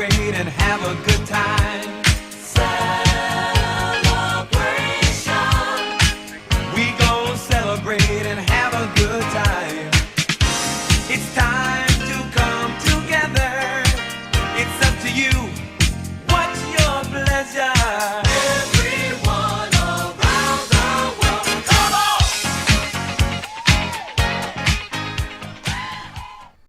celebrate and have a good time. Celebration. We gon' celebrate and have a good time. It's time to come together. It's up to you. What's your pleasure?